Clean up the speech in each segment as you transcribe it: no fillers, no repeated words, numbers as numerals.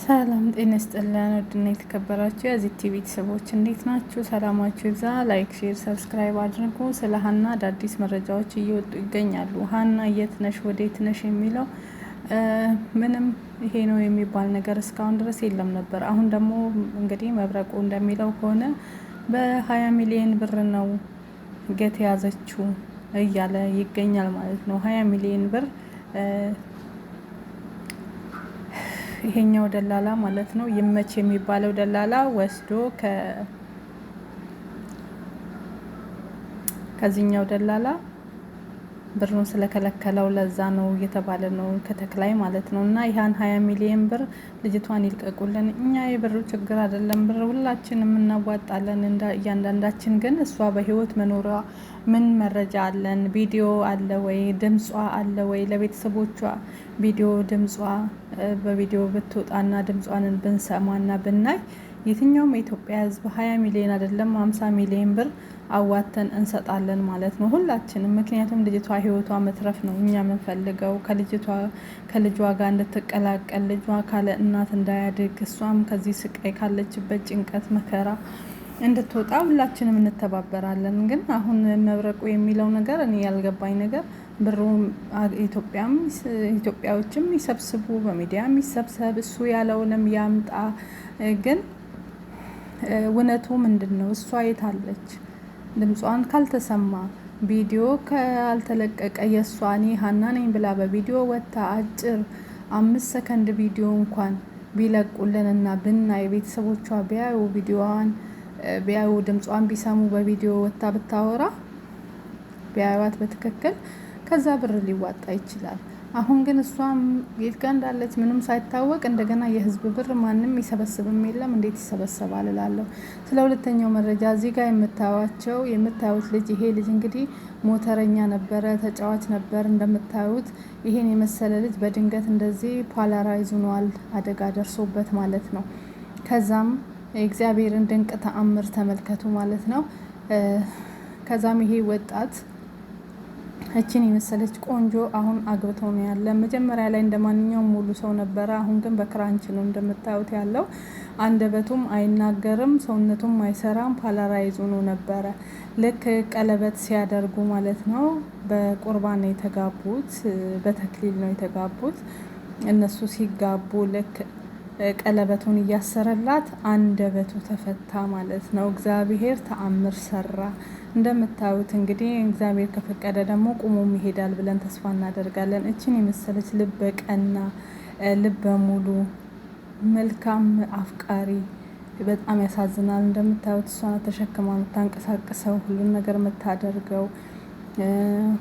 ሰላም ጤና ይስጥልን። ውድና የተከበራችሁ የዚህ ቲቪ ቤተሰቦች እንዴት ናችሁ? ሰላማችሁ ይብዛ። ላይክ፣ ሼር፣ ሰብስክራይብ አድርጉ። ስለ ሀና አዳዲስ መረጃዎች እየወጡ ይገኛሉ። ሀና የት ነሽ ወዴት ነሽ የሚለው ምንም ይሄ ነው የሚባል ነገር እስካሁን ድረስ የለም ነበር። አሁን ደግሞ እንግዲህ መብረቁ እንደሚለው ከሆነ በ20 ሚሊዮን ብር ነው የተያዘችው እያለ ይገኛል ማለት ነው። 20 ሚሊዮን ብር ይሄኛው ደላላ ማለት ነው ይመች የሚባለው ደላላ ወስዶ ከዚህኛው ደላላ ብሩን ስለከለከለው ለዛ ነው እየተባለ ነው ከተክላይ ማለት ነው። እና ይሄን 20 ሚሊዮን ብር ልጅቷን ይልቀቁልን። እኛ የብሩ ችግር አይደለም፣ ብር ሁላችንም እናዋጣለን እያንዳንዳችን። ግን እሷ በህይወት መኖሯ ምን መረጃ አለን? ቪዲዮ አለ ወይ? ድምጿ አለ ወይ? ለቤተሰቦቿ ቪዲዮ ድምጿ በቪዲዮ ብትወጣና ድምጿን ብንሰማና ብናይ የትኛውም የኢትዮጵያ ሕዝብ 20 ሚሊዮን አይደለም 50 ሚሊዮን ብር አዋተን እንሰጣለን ማለት ነው ሁላችንም። ምክንያቱም ልጅቷ ህይወቷ መትረፍ ነው እኛ የምንፈልገው። ከልጇ ጋር እንድትቀላቀል፣ ልጇ ካለ እናት እንዳያድግ፣ እሷም ከዚህ ስቃይ ካለችበት ጭንቀት መከራ እንድትወጣ ሁላችንም እንተባበራለን። ግን አሁን መብረቁ የሚለው ነገር እኔ ያልገባኝ ነገር ብሩ ኢትዮጵያዎችም ይሰብስቡ፣ በሚዲያ ይሰብሰብ፣ እሱ ያለውንም ያምጣ። ግን እውነቱ ምንድን ነው? እሷ የታለች? ድምጿን ካልተሰማ ቪዲዮ ካልተለቀቀ የእሷ እኔ ሀና ነኝ ብላ በቪዲዮ ወጥታ አጭር 5 ሰከንድ ቪዲዮ እንኳን ቢለቁልን እና ብናይ ቤተሰቦቿ ቢያዩ ቪዲዮዋን ቢያዩ ድምጿን ቢሰሙ በቪዲዮ ወጥታ ብታወራ ቢያዩት በትክክል ከዛ ብር ሊዋጣ ይችላል። አሁን ግን እሷም የት ጋር እንዳለች ምንም ሳይታወቅ እንደገና የህዝብ ብር ማንም ይሰበስብም የለም። እንዴት ይሰበሰባል እላለሁ። ስለ ሁለተኛው መረጃ እዚህ ጋር የምታዩት ልጅ ይሄ ልጅ እንግዲህ ሞተረኛ ነበረ፣ ተጫዋች ነበር። እንደምታዩት ይሄን የመሰለ ልጅ በድንገት እንደዚህ ፓላራይዝ ሆኗል፣ አደጋ ደርሶበት ማለት ነው። ከዛም የእግዚአብሔርን ድንቅ ተአምር ተመልከቱ ማለት ነው። ከዛም ይሄ ወጣት እችን የመሰለች ቆንጆ አሁን አግብተው ነው ያለ። መጀመሪያ ላይ እንደማንኛውም ሙሉ ሰው ነበረ። አሁን ግን በክራንች ነው እንደምታዩት ያለው። አንደበቱም አይናገርም፣ ሰውነቱም አይሰራም፣ ፓላራይዝ ሆኖ ነበረ። ልክ ቀለበት ሲያደርጉ ማለት ነው። በቁርባን ነው የተጋቡት፣ በተክሊል ነው የተጋቡት። እነሱ ሲጋቡ ልክ ቀለበቱን እያሰረላት አንደበቱ ተፈታ ማለት ነው። እግዚአብሔር ተአምር ሰራ። እንደምታዩት እንግዲህ እግዚአብሔር ከፈቀደ ደግሞ ቁሞም ይሄዳል ብለን ተስፋ እናደርጋለን። እችን የመሰለች ልበ ቀና፣ ልበ ሙሉ፣ መልካም አፍቃሪ በጣም ያሳዝናል። እንደምታዩት እሷን ተሸክማ የምታንቀሳቅሰው ሁሉን ነገር የምታደርገው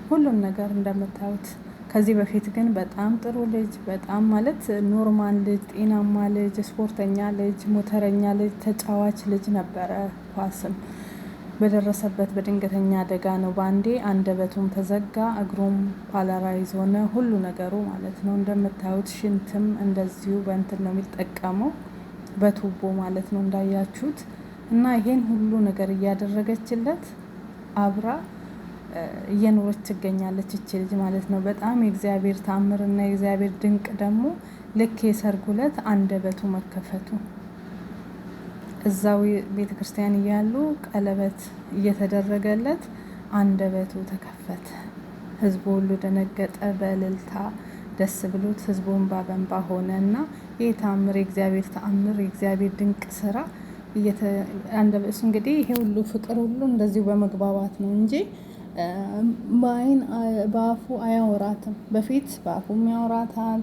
ሁሉን ነገር እንደምታዩት። ከዚህ በፊት ግን በጣም ጥሩ ልጅ፣ በጣም ማለት ኖርማል ልጅ፣ ጤናማ ልጅ፣ ስፖርተኛ ልጅ፣ ሞተረኛ ልጅ፣ ተጫዋች ልጅ ነበረ። ኳስም በደረሰበት በድንገተኛ አደጋ ነው በአንዴ አንደበቱም ተዘጋ፣ እግሩም ፓላራይዝ ሆነ፣ ሁሉ ነገሩ ማለት ነው። እንደምታዩት ሽንትም እንደዚሁ በእንትን ነው የሚጠቀመው በቱቦ ማለት ነው እንዳያችሁት። እና ይሄን ሁሉ ነገር እያደረገችለት አብራ እየኖረች ትገኛለች እቺ ልጅ ማለት ነው። በጣም የእግዚአብሔር ታምርና የእግዚአብሔር ድንቅ ደግሞ ልክ የሰርጉ ዕለት አንደበቱ መከፈቱ፣ እዛው ቤተክርስቲያን እያሉ ቀለበት እየተደረገለት አንደበቱ ተከፈተ። ህዝቡ ሁሉ ደነገጠ፣ በእልልታ ደስ ብሎት ህዝቡ እንባ በእንባ ሆነ። እና ይህ ታምር የእግዚአብሔር ታምር የእግዚአብሔር ድንቅ ስራ አንደበቱ እንግዲህ ይሄ ሁሉ ፍቅር ሁሉ እንደዚሁ በመግባባት ነው እንጂ በአይን በአፉ አያወራትም። በፊት በአፉም ያወራታል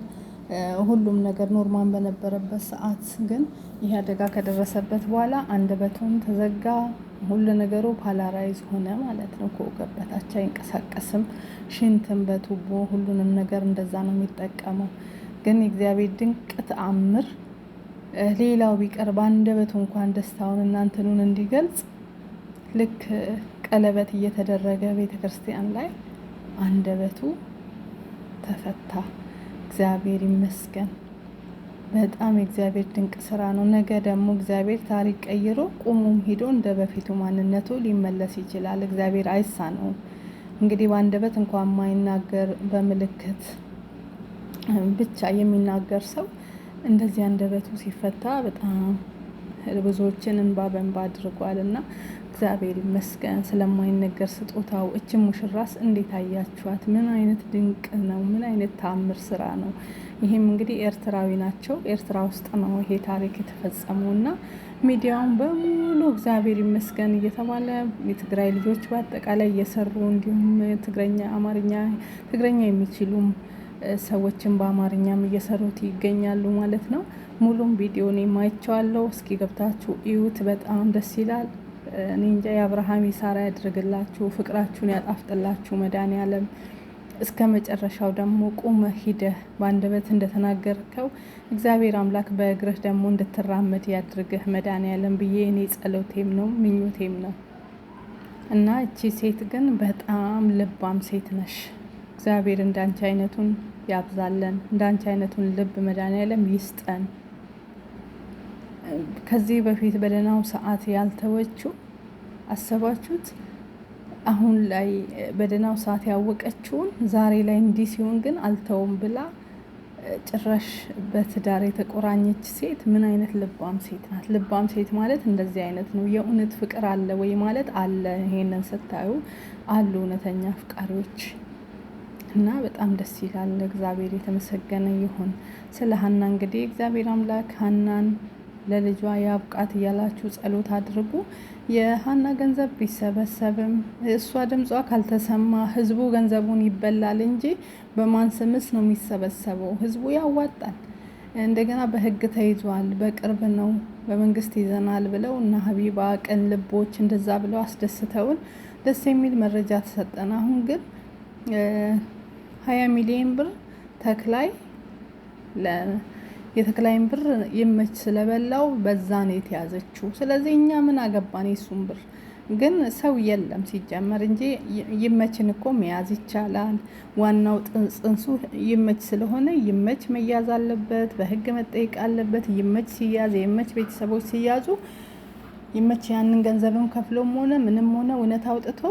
ሁሉም ነገር ኖርማን በነበረበት ሰዓት። ግን ይህ አደጋ ከደረሰበት በኋላ አንደበቱም ተዘጋ፣ ሁሉ ነገሩ ፓላራይዝ ሆነ ማለት ነው። ከወገብ በታች አይንቀሳቀስም፣ ሽንትም በቱቦ ሁሉንም ነገር እንደዛ ነው የሚጠቀመው። ግን የእግዚአብሔር ድንቅ ተአምር ሌላው ቢቀር በአንደበቱ እንኳን ደስታውን እናንተኑን እንዲገልጽ ልክ ቀለበት እየተደረገ ቤተክርስቲያን ላይ አንደበቱ ተፈታ። እግዚአብሔር ይመስገን። በጣም የእግዚአብሔር ድንቅ ስራ ነው። ነገ ደግሞ እግዚአብሔር ታሪክ ቀይሮ ቁሙም ሄዶ እንደ በፊቱ ማንነቱ ሊመለስ ይችላል። እግዚአብሔር አይሳነውም። እንግዲህ በአንደበት እንኳን ማይናገር በምልክት ብቻ የሚናገር ሰው እንደዚህ አንደበቱ ሲፈታ በጣም ብዙዎችን እንባ በእንባ አድርጓል እና እግዚአብሔር ይመስገን ስለማይነገር ስጦታው። እችን ሙሽራስ እንዴት አያችኋት? ምን አይነት ድንቅ ነው! ምን አይነት ታምር ስራ ነው! ይህም እንግዲህ ኤርትራዊ ናቸው። ኤርትራ ውስጥ ነው ይሄ ታሪክ የተፈጸመው እና ሚዲያውን በሙሉ እግዚአብሔር ይመስገን እየተባለ የትግራይ ልጆች በአጠቃላይ እየሰሩ እንዲሁም ትግረኛ፣ አማርኛ፣ ትግረኛ የሚችሉም ሰዎችን በአማርኛም እየሰሩት ይገኛሉ ማለት ነው። ሙሉም ቪዲዮ እኔ ማይቼዋለሁ። እስኪ ገብታችሁ እዩት። በጣም ደስ ይላል። እኔ እንጃ የአብርሃም የሳራ ያድርግላችሁ፣ ፍቅራችሁን ያጣፍጥላችሁ መድኃኒዓለም። እስከ መጨረሻው ደግሞ ቁመህ ሂደህ በአንደበት እንደተናገርከው እግዚአብሔር አምላክ በእግርህ ደግሞ እንድትራመድ ያድርግህ መድኃኒዓለም ብዬ እኔ ጸሎቴም ነው ምኞቴም ነው። እና እቺ ሴት ግን በጣም ልባም ሴት ነሽ። እግዚአብሔር እንዳንቺ አይነቱን ያብዛለን፣ እንዳንቺ አይነቱን ልብ መድኃኒዓለም ይስጠን። ከዚህ በፊት በደህናው ሰዓት ያልተወችው አሰባችሁት? አሁን ላይ በደህናው ሰዓት ያወቀችውን ዛሬ ላይ እንዲህ ሲሆን ግን አልተውም ብላ ጭራሽ በትዳር የተቆራኘች ሴት ምን አይነት ልባም ሴት ናት? ልባም ሴት ማለት እንደዚህ አይነት ነው። የእውነት ፍቅር አለ ወይ ማለት አለ። ይሄንን ስታዩ አሉ እውነተኛ አፍቃሪዎች እና በጣም ደስ ይላል። እግዚአብሔር የተመሰገነ ይሁን። ስለ ሀና እንግዲህ እግዚአብሔር አምላክ ሀናን ለልጇ ያብቃት እያላችሁ ጸሎት አድርጉ። የሀና ገንዘብ ቢሰበሰብም እሷ ድምጿ ካልተሰማ ህዝቡ ገንዘቡን ይበላል እንጂ በማን ስምስ ነው የሚሰበሰበው? ህዝቡ ያዋጣል። እንደገና በህግ ተይዟል። በቅርብ ነው በመንግስት ይዘናል ብለው እና ሀቢባ ቅን ልቦች እንደዛ ብለው አስደስተውን ደስ የሚል መረጃ ተሰጠን። አሁን ግን 20 ሚሊዮን ብር ተክላይ የተክላይን ብር ይመች ስለበላው በዛ ነው የተያዘችው። ስለዚህ እኛ ምን አገባን? የሱን ብር ግን ሰው የለም ሲጀመር እንጂ ይመችን እኮ መያዝ ይቻላል። ዋናው ጽንሱ ይመች ስለሆነ ይመች መያዝ አለበት፣ በህግ መጠየቅ አለበት። ይመች ሲያዝ የይመች ቤተሰቦች ሲያዙ ይመች ያንን ገንዘብም ከፍሎም ሆነ ምንም ሆነ እውነት አውጥቶ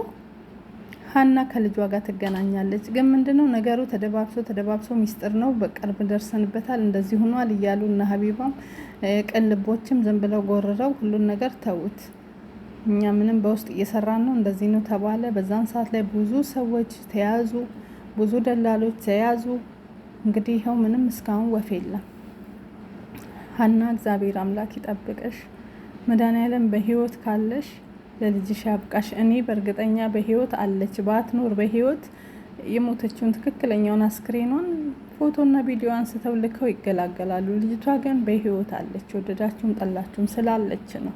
ሀና ከልጇ ጋር ትገናኛለች። ግን ምንድነው ነገሩ? ተደባብሶ ሚስጥር ነው። በቅርብ ደርሰንበታል፣ እንደዚህ ሆኗል እያሉ እና ሀቢባም ቅን ልቦችም ዝም ብለው ጎርረው ሁሉን ነገር ተውት። እኛ ምንም በውስጥ እየሰራን ነው፣ እንደዚህ ነው ተባለ። በዛን ሰዓት ላይ ብዙ ሰዎች ተያዙ፣ ብዙ ደላሎች ተያዙ። እንግዲህ ይኸው ምንም እስካሁን ወፍ የለም። ሀና እግዚአብሔር አምላክ ይጠብቅሽ። መድኃኒዓለም በህይወት ካለሽ ለልጅሽ ያብቃሽ። እኔ በእርግጠኛ በህይወት አለች፣ ባትኖር በህይወት የሞተችውን ትክክለኛውን አስክሬኗን ፎቶና ቪዲዮ አንስተው ልከው ይገላገላሉ። ልጅቷ ግን በህይወት አለች። ወደዳችሁም ጠላችሁም ስላለች ነው።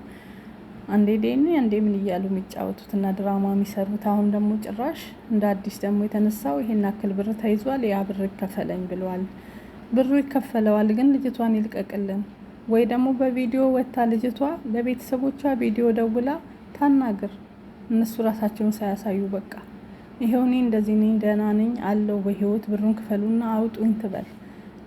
አንዴ ዴኒ አንዴ ምን እያሉ የሚጫወቱት እና ድራማ የሚሰሩት። አሁን ደግሞ ጭራሽ እንደ አዲስ ደግሞ የተነሳው ይሄን አክል ብር ተይዟል፣ ያ ብር ይከፈለኝ ብለዋል። ብሩ ይከፈለዋል፣ ግን ልጅቷን ይልቀቅልን ወይ ደግሞ በቪዲዮ ወታ ልጅቷ ለቤተሰቦቿ ቪዲዮ ደውላ ታናግር። እነሱ ራሳቸውን ሳያሳዩ በቃ ይሄው እኔ እንደዚህ ነኝ ደህና ነኝ አለው በህይወት ብሩን ክፈሉና አውጡኝ ትበል።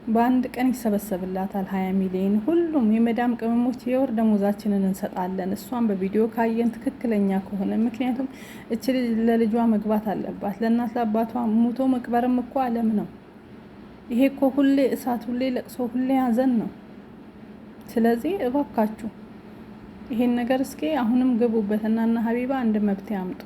በአንድ ቀን ይሰበሰብላታል 20 ሚሊዮን። ሁሉም የመዳም ቅመሞች የወር ደሞዛችንን እንሰጣለን እሷን በቪዲዮ ካየን ትክክለኛ ከሆነ። ምክንያቱም እች ልጅ ለልጇ መግባት አለባት። ለእናት ለአባቷ ሙቶ መቅበርም እኮ አለም ነው። ይሄ እኮ ሁሌ እሳት፣ ሁሌ ለቅሶ፣ ሁሌ ሀዘን ነው። ስለዚህ እባካችሁ ይሄን ነገር እስኪ አሁንም ግቡበት እና ሀቢባ አንድ መብት ያምጡ።